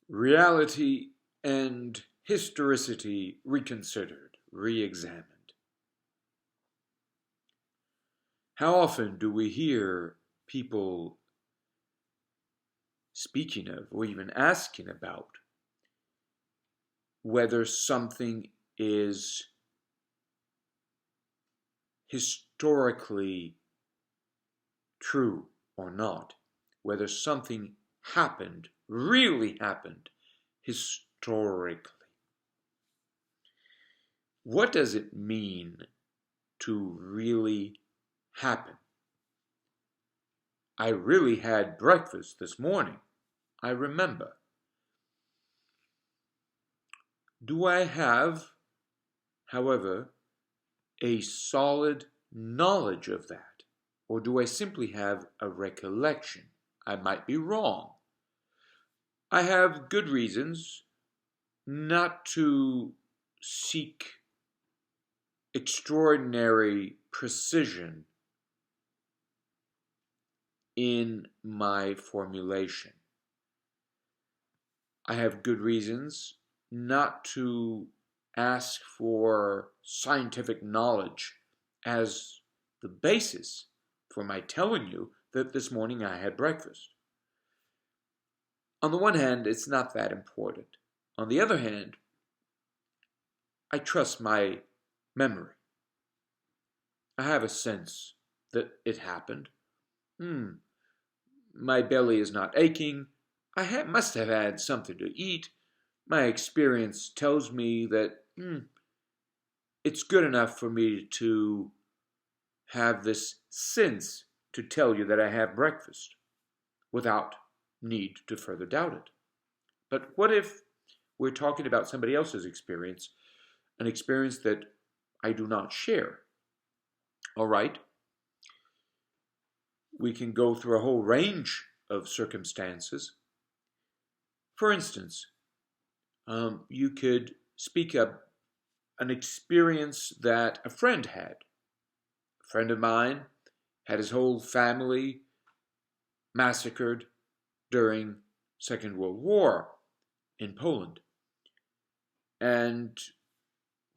Reality and historicity reconsidered, re-examined. How often do we hear people speaking of or even asking about whether something is historically true or not, whether something happened, really happened, historically. What does it mean to really happen? I really had breakfast this morning. I remember. Do I have, however, a solid knowledge of that? Or do I simply have a recollection? I might be wrong. I have good reasons not to seek extraordinary precision in my formulation. I have good reasons not to ask for scientific knowledge as the basis for my telling you that this morning I had breakfast. On the one hand, it's not that important. On the other hand, I trust my memory. I have a sense that it happened. My belly is not aching. I must have had something to eat. My experience tells me that it's good enough for me to have this sense to tell you that I have breakfast without need to further doubt it. But what if we're talking about somebody else's experience, an experience that I do not share? All right. We can go through a whole range of circumstances. For instance, you could speak of an experience that a friend had. A friend of mine had his whole family massacred during Second World War in Poland. And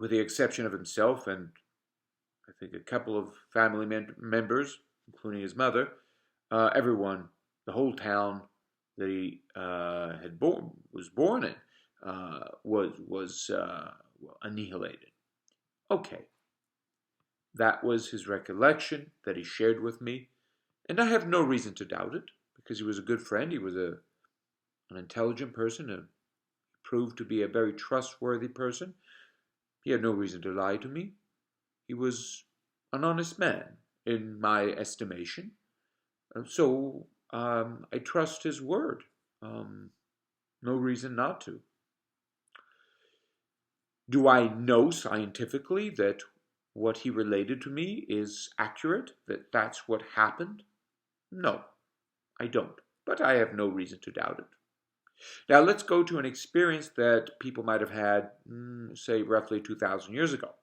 with the exception of himself and I think a couple of family members, including his mother, everyone, the whole town that he was born in, was annihilated. Okay, that was his recollection that he shared with me, and I have no reason to doubt it because he was a good friend. He was an intelligent person, and proved to be a very trustworthy person. He had no reason to lie to me. He was an honest man, in my estimation. So I trust his word. No reason not to. Do I know scientifically that what he related to me is accurate, that that's what happened? No, I don't. But I have no reason to doubt it. Now let's go to an experience that people might have had, say, roughly 2,000 years ago.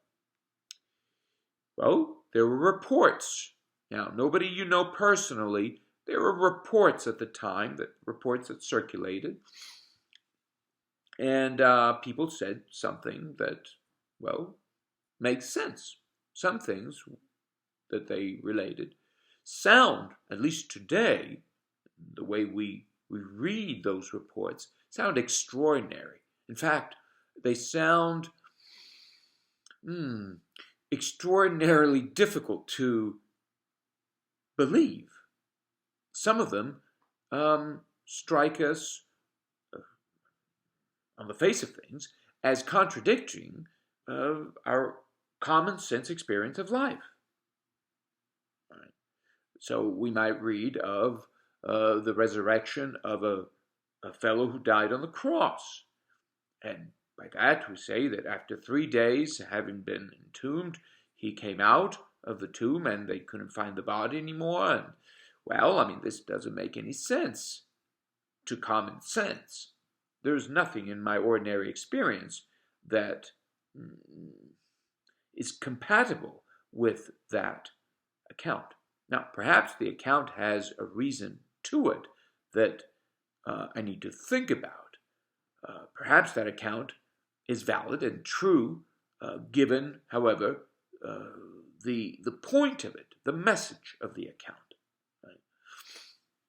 Well, there were reports. Now, nobody you know personally, there were reports at the time, reports that circulated. And people said something that, well, makes sense. Some things that they related sound, at least today, the way we read those reports, sound extraordinary. In fact, they sound extraordinarily difficult to believe. Some of them strike us on the face of things as contradicting our common sense experience of life. Right. So we might read of the resurrection of a fellow who died on the cross. And by that we say that after 3 days, having been entombed, he came out of the tomb and they couldn't find the body anymore. And, well, I mean, this doesn't make any sense to common sense. There's nothing in my ordinary experience that is compatible with that account. Now, perhaps the account has a reason to it that I need to think about. Perhaps that account is valid and true, given, however, the point of it, the message of the account. Right?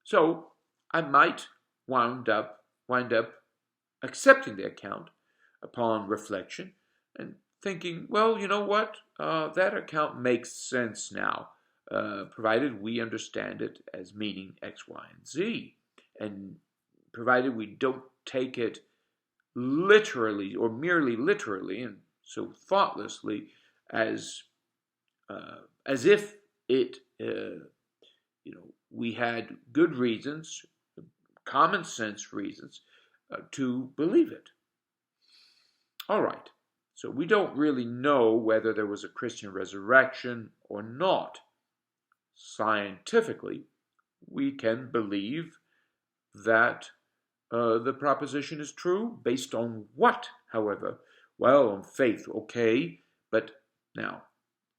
So I might wind up accepting the account upon reflection and thinking, well, you know what, that account makes sense now, provided we understand it as meaning X, Y, and Z, and provided we don't take it literally or merely literally and so thoughtlessly as if it we had good reasons, common sense reasons to believe it. All right, so we don't really know whether there was a Christian resurrection or not. Scientifically, we can believe that the proposition is true. Based on what, however? Well, on faith, okay, but now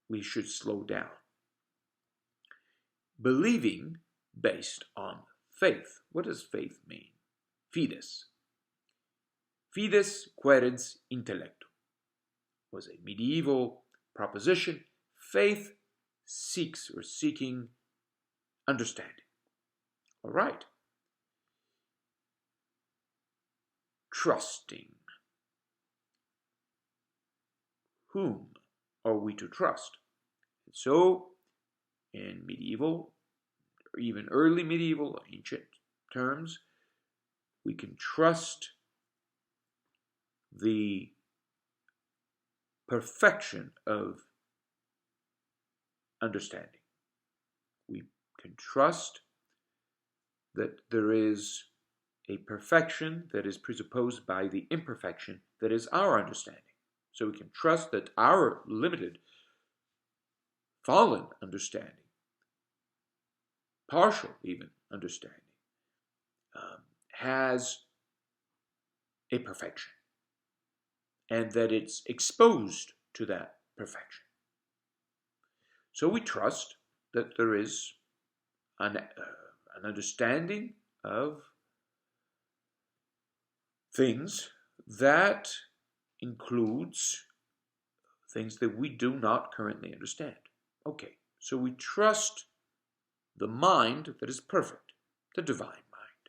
we should slow down. Believing based on faith. What does faith mean? Fides. Fides querens intellectum was a medieval proposition. Faith seeks or seeking understanding. All right. Trusting. Whom are we to trust? And so, in medieval, or even early medieval, ancient terms, we can trust the perfection of understanding. We can trust that there is a perfection that is presupposed by the imperfection that is our understanding. So we can trust that our limited, fallen understanding, partial even understanding, has a perfection, and that it's exposed to that perfection. So we trust that there is an understanding of things that includes things that we do not currently understand. Okay, so we trust the mind that is perfect, the divine mind.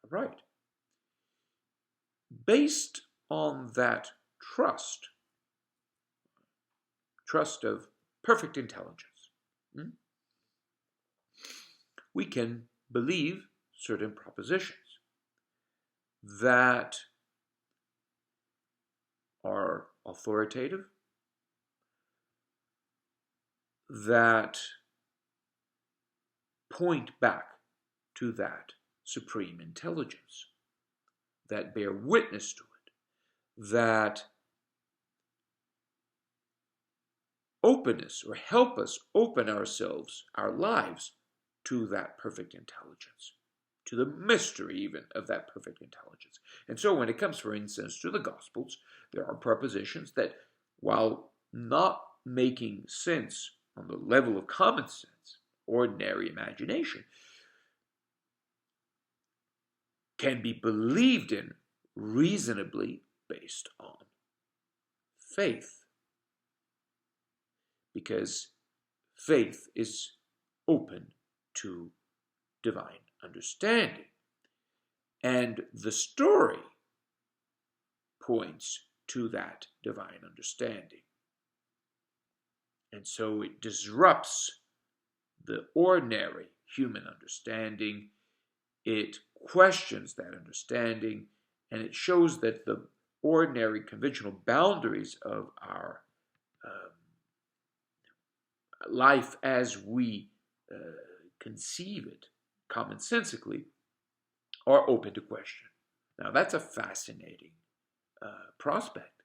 All right. Based on that trust of perfect intelligence, we can believe certain propositions that are authoritative, that point back to that supreme intelligence, that bear witness to it, that open us or help us open ourselves, our lives, to that perfect intelligence, to the mystery even of that perfect intelligence. And so when it comes, for instance, to the Gospels, there are propositions that, while not making sense on the level of common sense, ordinary imagination, can be believed in reasonably based on faith. Because faith is open to divine understanding. And the story points to that divine understanding. And so it disrupts the ordinary human understanding. It questions that understanding, and it shows that the ordinary conventional boundaries of our life as we conceive it commonsensically are open to question. Now that's a fascinating prospect,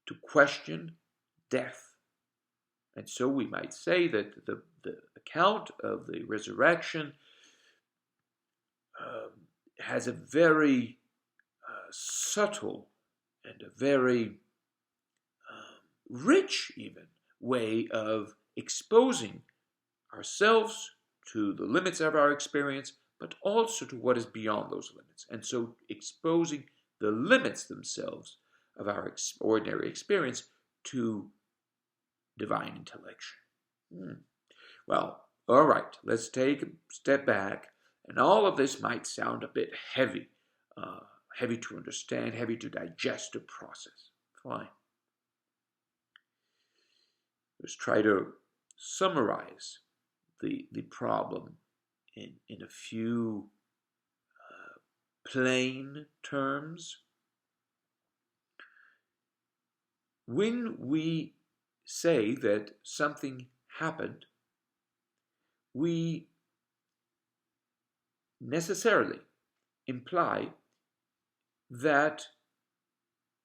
to question death. And so we might say that the account of the resurrection has a very subtle and a very rich even way of exposing ourselves to the limits of our experience, but also to what is beyond those limits. And so exposing the limits themselves of our ordinary experience to divine intellection. Well, all right, let's take a step back. And all of this might sound a bit heavy, heavy to understand, heavy to digest, to process. Fine. Let's try to summarize the problem in a few plain terms. When we say that something happened, we necessarily imply that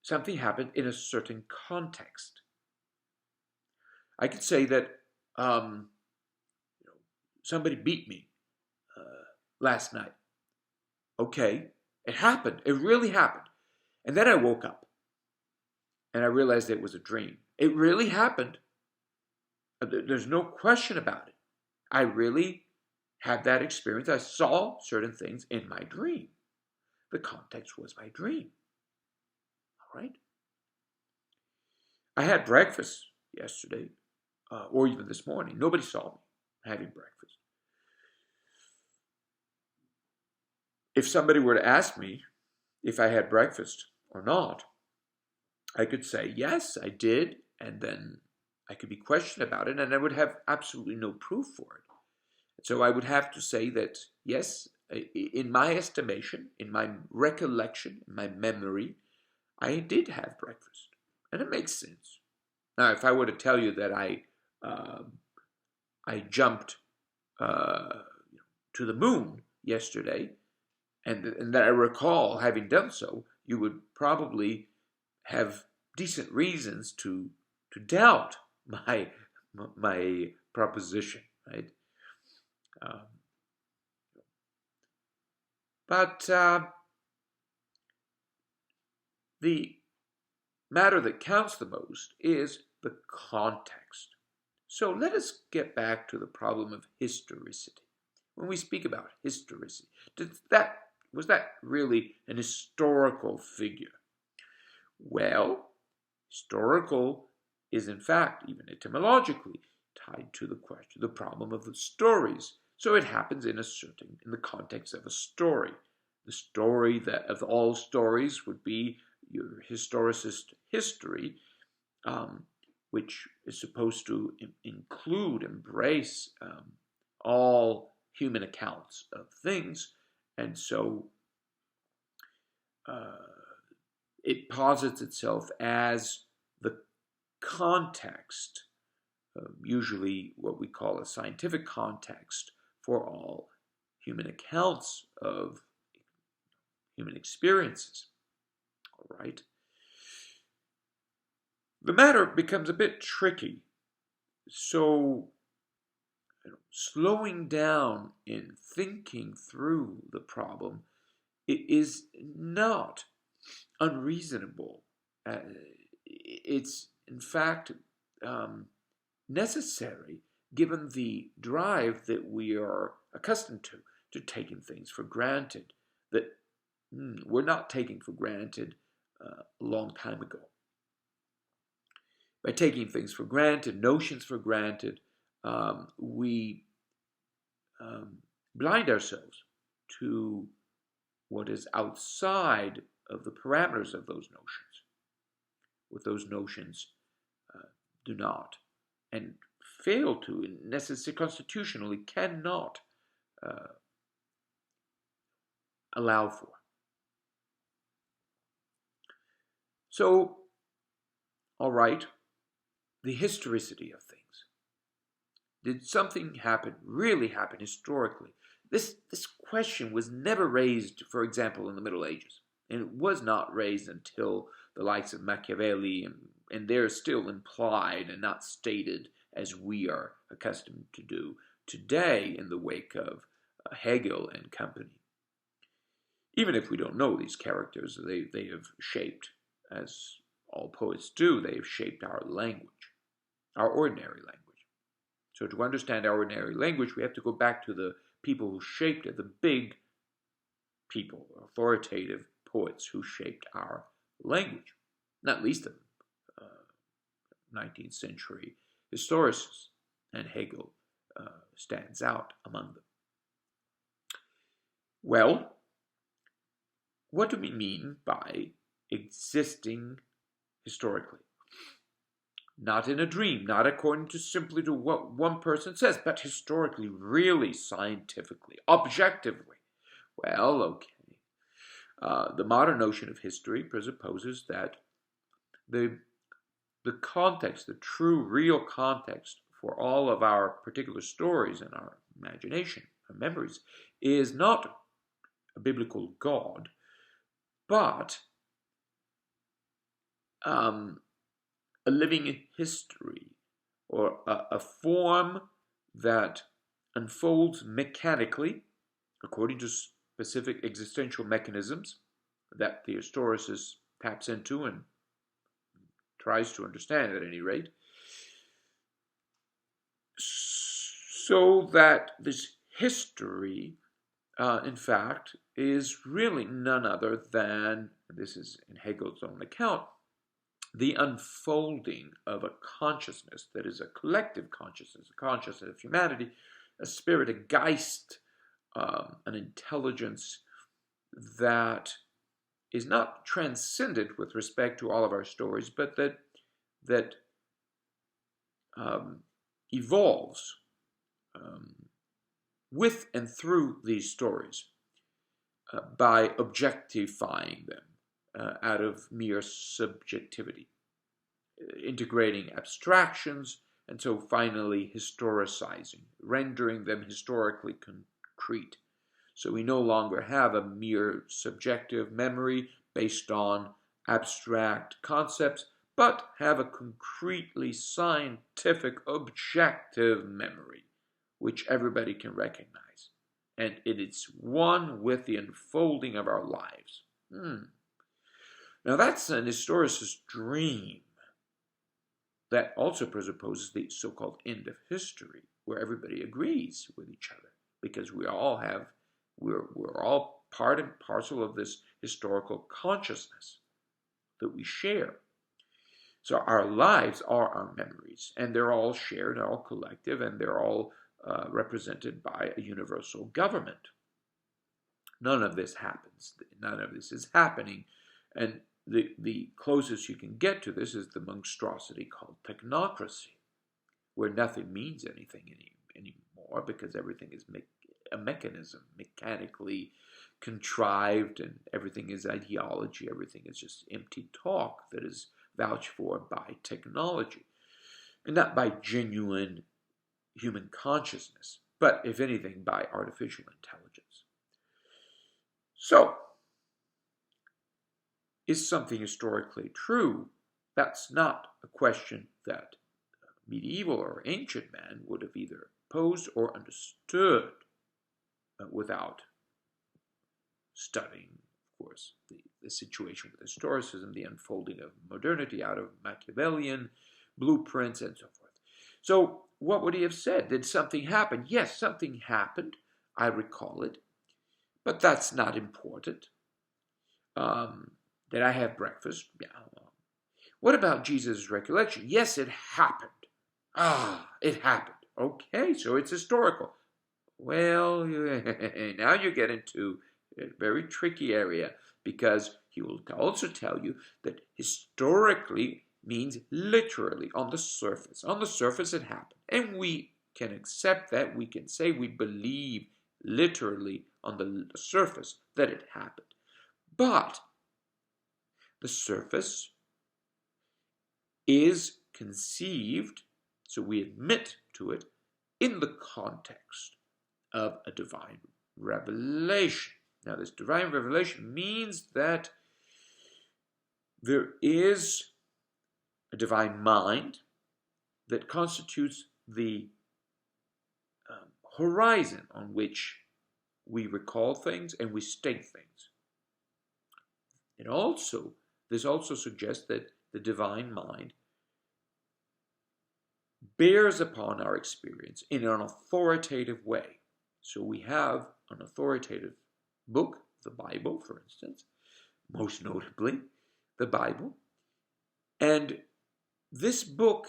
something happened in a certain context. I could say that somebody beat me last night. Okay, it happened. It really happened. And then I woke up and I realized it was a dream. It really happened. There's no question about it. I really had that experience. I saw certain things in my dream. The context was my dream. All right? I had breakfast yesterday, or even this morning. Nobody saw me having breakfast. If somebody were to ask me if I had breakfast or not, I could say, yes, I did, and then I could be questioned about it, and I would have absolutely no proof for it. So I would have to say that, yes, in my estimation, in my recollection, in my memory, I did have breakfast. And it makes sense. Now, if I were to tell you that I jumped to the moon yesterday, and that I recall having done so, you would probably have decent reasons to doubt my proposition, right? But the matter that counts the most is the context. So let us get back to the problem of historicity. When we speak about historicity, was that really an historical figure? Well, historical is in fact, even etymologically, tied to the problem of the stories. So it happens in the context of a story. The story that of all stories would be your historicist history, which is supposed to embrace all human accounts of things, and so it posits itself as the context, usually what we call a scientific context, for all human accounts of human experiences. All right. The matter becomes a bit tricky. So, slowing down in thinking through the problem, it is not unreasonable. It's, in fact, necessary given the drive that we are accustomed to taking things for granted, that we're not taking for granted a long time ago. By taking things for granted, notions for granted, we blind ourselves to what is outside of the parameters of those notions. What those notions do not, and fail to, necessarily constitutionally cannot allow for. So, all right, the historicity of things. Did something really happen historically? This question was never raised, for example, in the Middle Ages. And it was not raised until the likes of Machiavelli, and they're still implied and not stated as we are accustomed to do today in the wake of Hegel and company. Even if we don't know these characters, they have shaped, as all poets do, they have shaped our language, our ordinary language. So to understand our ordinary language, we have to go back to the people who shaped it, the big people, authoritative poets who shaped our language, not least of 19th century historicists, and Hegel stands out among them. Well, what do we mean by existing historically? Not in a dream, not according to simply to what one person says, but historically, really scientifically, objectively. Well, okay. The modern notion of history presupposes that the context, the true, real context for all of our particular stories and our imagination, our memories, is not a biblical God, but a living history, or a form that unfolds mechanically according to specific existential mechanisms that the historicist taps into and tries to understand at any rate, so that this history, in fact, is really none other than, this is in Hegel's own account, the unfolding of a consciousness that is a collective consciousness, a consciousness of humanity, a spirit, a Geist, an intelligence that is not transcendent with respect to all of our stories, but that evolves with and through these stories by objectifying them out of mere subjectivity, integrating abstractions, and so finally historicizing, rendering them historically concrete. So we no longer have a mere subjective memory based on abstract concepts, but have a concretely scientific, objective memory, which everybody can recognize. And it is one with the unfolding of our lives. Now that's an historicist's dream that also presupposes the so-called end of history, where everybody agrees with each other, because we're all part and parcel of this historical consciousness that we share. So our lives are our memories, and they're all shared, all collective, and they're all represented by a universal government. None of this happens. None of this is happening. And the closest you can get to this is the monstrosity called technocracy, where nothing means anything anymore because everything is a mechanism, mechanically contrived, and everything is ideology, everything is just empty talk that is vouched for by technology, and not by genuine human consciousness, but if anything, by artificial intelligence. So, is something historically true? That's not a question that medieval or ancient man would have either posed or understood without studying, of course, the situation with historicism, the unfolding of modernity out of Machiavellian blueprints and so forth. So what would he have said? Did something happen? Yes, something happened. I recall it. But that's not important. Did I have breakfast? Yeah. What about Jesus' recollection? Yes, it happened. It happened. Okay, so it's historical. Well, now you get into a very tricky area, because he will also tell you that historically means literally on the surface. On the surface it happened. And we can accept that. We can say we believe literally on the surface that it happened. But the surface is conceived, so we admit to it, in the context of a divine revelation. Now, this divine revelation means that there is a divine mind that constitutes the horizon on which we recall things and we state things. This also suggests that the divine mind bears upon our experience in an authoritative way. So we have an authoritative book, the Bible, for instance, most notably the Bible. And this book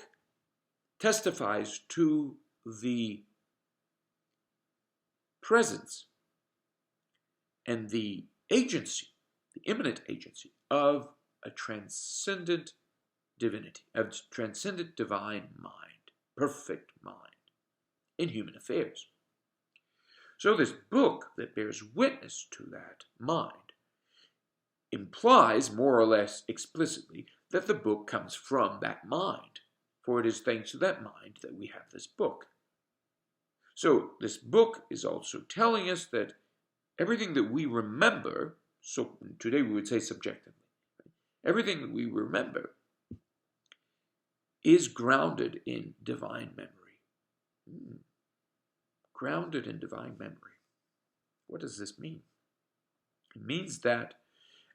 testifies to the presence and the agency, the immanent agency of a transcendent divinity, a transcendent divine mind, perfect mind in human affairs. So this book that bears witness to that mind implies more or less explicitly that the book comes from that mind, for it is thanks to that mind that we have this book. So this book is also telling us that everything that we remember, so today we would say subjectively, everything that we remember is grounded in divine memory. Grounded in divine memory. What does this mean? It means that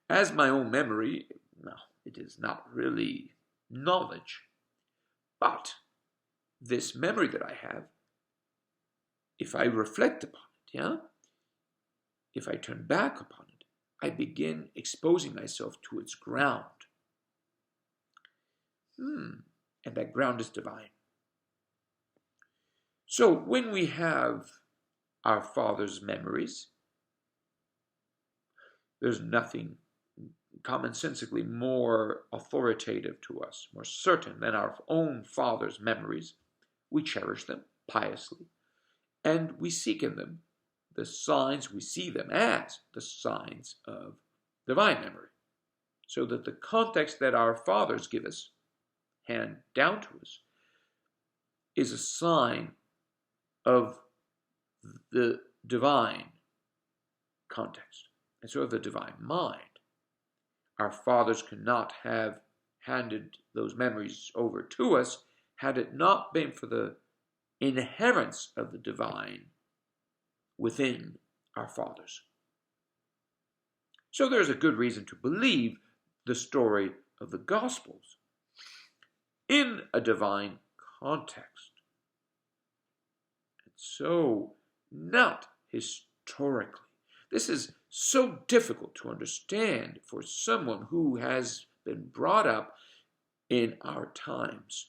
as my own memory, well, it is not really knowledge, but this memory that I have, if I reflect upon it, if I turn back upon it, I begin exposing myself to its ground. And that ground is divine. So when we have our Father's memories, there's nothing commonsensically more authoritative to us, more certain than our own Father's memories. We cherish them piously, and we seek in them the signs, we see them as the signs of divine memory, so that the context that our fathers give us, hand down to us, is a sign of the divine context, and so of the divine mind. Our fathers could not have handed those memories over to us had it not been for the inherence of the divine within our fathers. So there's a good reason to believe the story of the Gospels in a divine context. And so, not historically. This is so difficult to understand for someone who has been brought up in our times.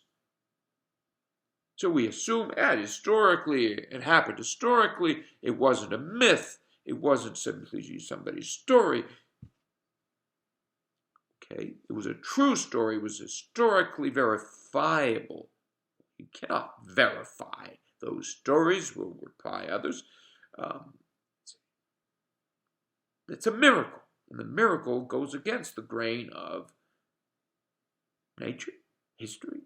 So we assume, historically, it happened historically, it wasn't a myth, it wasn't simply somebody's story. Okay, it was a true story, it was historically verifiable. You cannot verify those stories, will reply others. It's a miracle, and the miracle goes against the grain of nature, history.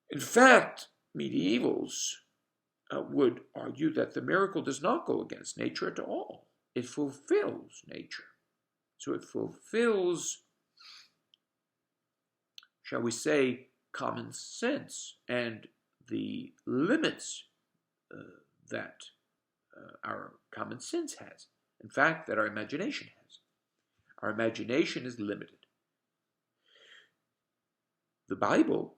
In fact, medievals would argue that the miracle does not go against nature at all. It fulfills nature. So it fulfills, shall we say, common sense and the limits that our common sense has. In fact, that our imagination has. Our imagination is limited. The Bible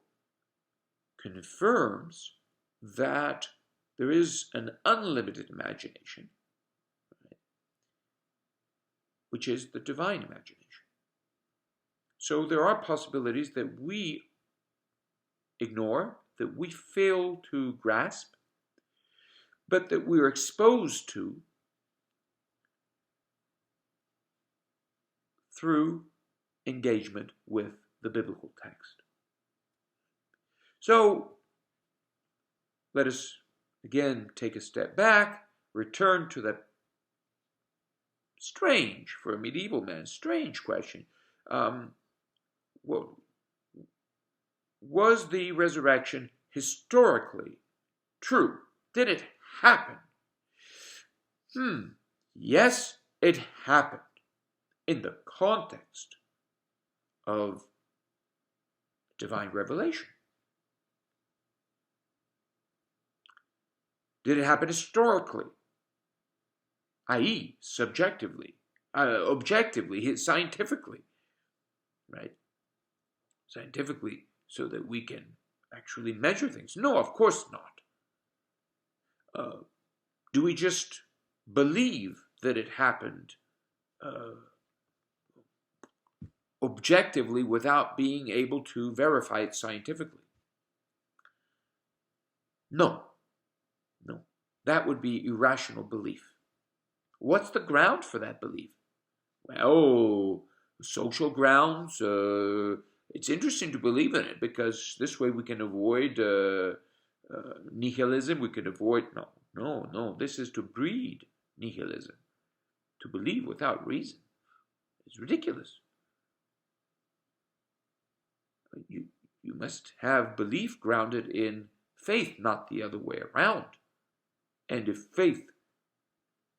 confirms that there is an unlimited imagination, right, which is the divine imagination. So there are possibilities that we ignore, that we fail to grasp, but that we're exposed to through engagement with the biblical text. So let us again take a step back, return to that strange, for a medieval man, strange question. Was the resurrection historically true? Did it happen? Yes, it happened in the context of divine revelation. Did it happen historically? I.e., subjectively, objectively, scientifically, right? Scientifically, so that we can actually measure things. No, of course not. Do we just believe that it happened uh, objectively without being able to verify it scientifically. No, no. That would be irrational belief. What's the ground for that belief? Well, social grounds. It's interesting to believe in it because this way we can avoid nihilism. We can avoid no. This is to breed nihilism. To believe without reason is ridiculous. You must have belief grounded in faith, not the other way around. And if faith,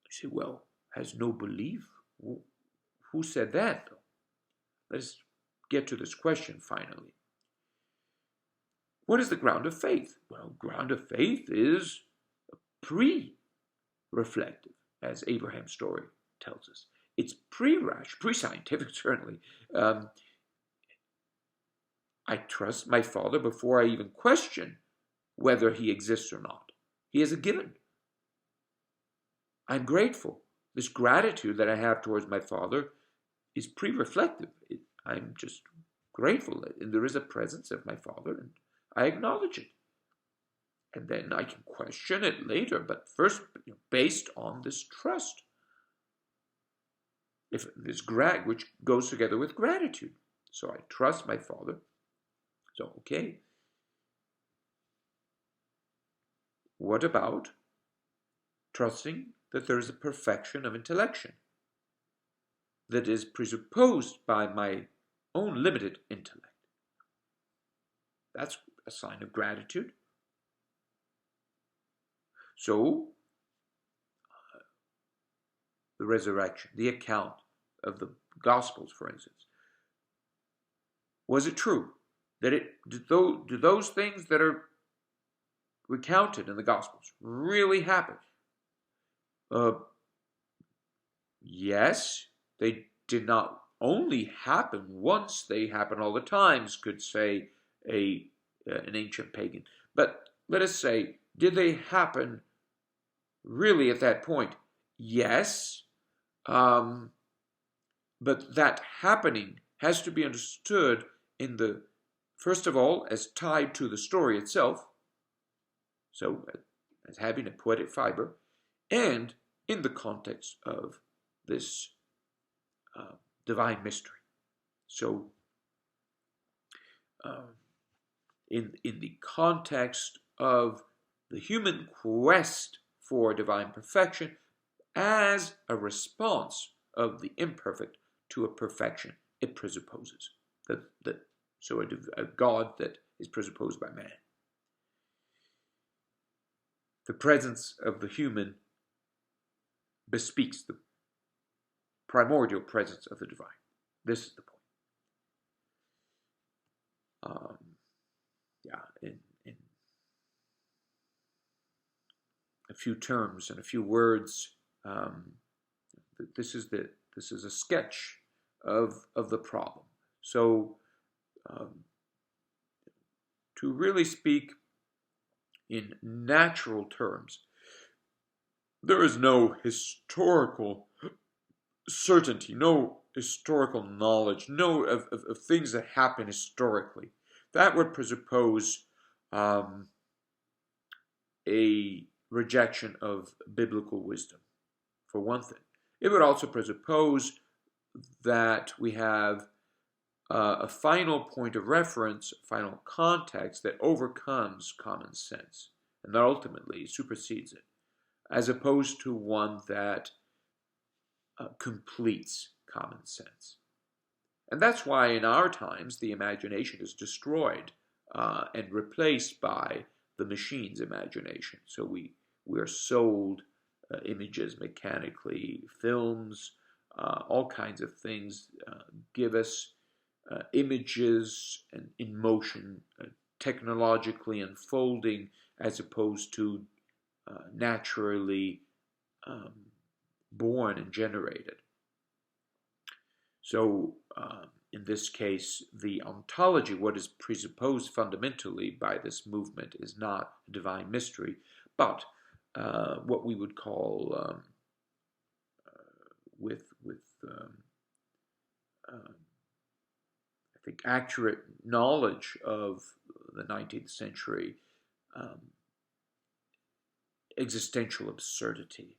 you say, well, has no belief, who said that? Let's get to this question finally. What is the ground of faith? Well, ground of faith is pre-reflective, as Abraham's story tells us. It's pre-rational, pre-scientific certainly. I trust my Father before I even question whether he exists or not. He is a given. I'm grateful. This gratitude that I have towards my Father is pre-reflective. I'm just grateful that there is a presence of my Father, and I acknowledge it. And then I can question it later, but first, based on this trust. If this which goes together with gratitude. So I trust my Father. So, okay. What about trusting that there is a perfection of intellection that is presupposed by my own limited intellect? That's a sign of gratitude. So, the resurrection, the account of the Gospels, for instance, was it true that do those things that are recounted in the Gospels really happen? Yes, they did not only happen once, they happen all the times, could say an ancient pagan. But let us say, did they happen really at that point? Yes, but that happening has to be understood first of all, as tied to the story itself, so as having a poetic fiber, and in the context of this divine mystery. So, in the context of the human quest for divine perfection as a response of the imperfect to a perfection it presupposes. So a God that is presupposed by man. The presence of the human bespeaks the primordial presence of the divine. This is the point. In a few terms and a few words, this is a sketch of the problem. So, to really speak in natural terms, there is no historical certainty, no historical knowledge, no of things that happen historically. That would presuppose a rejection of biblical wisdom, for one thing. It would also presuppose that we have a final point of reference, a final context that overcomes common sense and that ultimately supersedes it, as opposed to one that completes common sense. And that's why in our times the imagination is destroyed and replaced by the machine's imagination. So we are sold images mechanically, films, all kinds of things give us images and in motion, technologically unfolding, as opposed to naturally born and generated. So, in this case, the ontology, what is presupposed fundamentally by this movement, is not a divine mystery, but what we would call, with I think, accurate knowledge of the 19th century existential absurdity.